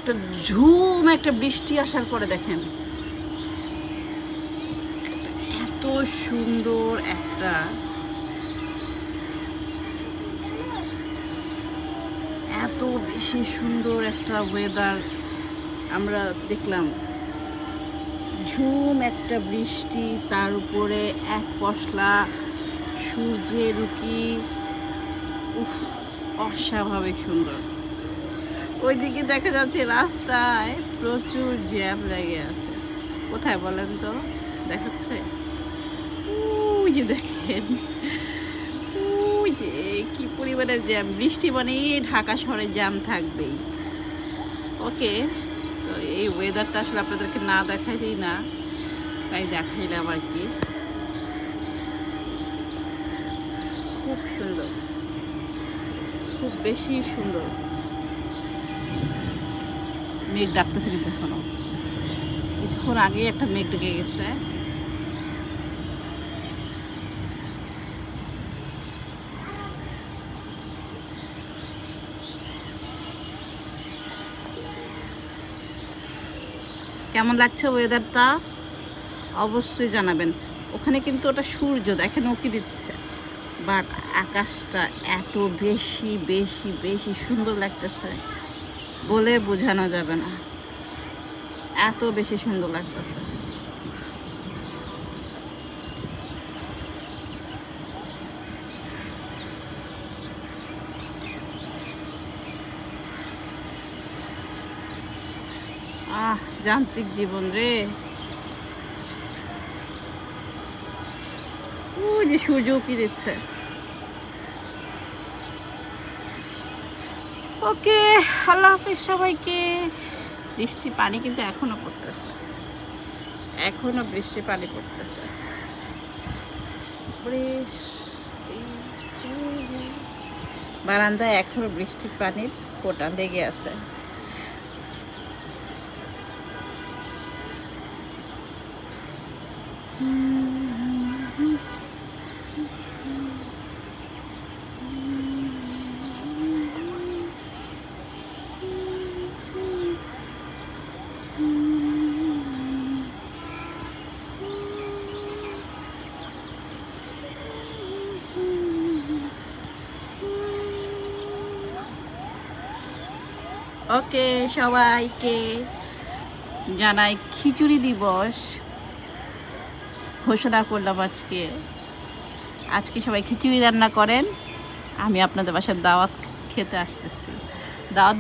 একটা ঝুম একটা বৃষ্টি আসার পরে দেখেন এত সুন্দর একটা এত বেশি সুন্দর একটা ওয়েদার আমরা দেখলাম। ঝুম একটা বৃষ্টি, তার উপরে এক পশলা সূর্যের উকি, উফ, অস্বাভাবিক সুন্দর। ওইদিকে দেখা যাচ্ছে রাস্তায় প্রচুর জ্যাম লেগে আছে। কোথায় বলেন তো? দেখাচ্ছে ওই যে, দেখেন ওই যে কি পরিমাণে জ্যাম। বৃষ্টি মানে ঢাকা শহরে জ্যাম থাকবেই। ওকে, তো এই ওয়েদারটা আসলে আপনাদেরকে না দেখাইলেই না, তাই দেখাইলাম আর কি। খুব সুন্দর, খুব বেশি সুন্দর। মেঘ ডাকতেছে কিন্তু এখনো, কিছুক্ষণ আগেই একটা মেঘ ডেকে গেছে। কেমন লাগছে ওয়েদারটা অবশ্যই জানাবেন। ওখানে কিন্তু ওটা সূর্য দেখেন উঁকি দিচ্ছে, বাট আকাশটা এত বেশি বেশি বেশি সুন্দর লাগতেছে, বলে বোঝানো যাবে না, এত বেশি সুন্দর লাগতেছে। যান্ত্রিক জীবন রে। ওই যে সূর্য উঁকি দিচ্ছে। ওকে, আল্লাহ হাফিজ সবাইকে। বৃষ্টির পানি কিন্তু এখনো পড়তেছে, এখনো বৃষ্টির পানি পড়তেছে। বারান্দায় এখনো বৃষ্টির পানির ফোঁটা লেগে আছে। ওকে, সবাইকে জানাই খিচুড়ি দিবস ঘোষণা করলাম আজকে। আজকে সবাই খিচুড়ি রান্না করেন, আমি আপনাদের বাসার দাওয়াত খেতে আসতেছি। দাওয়াত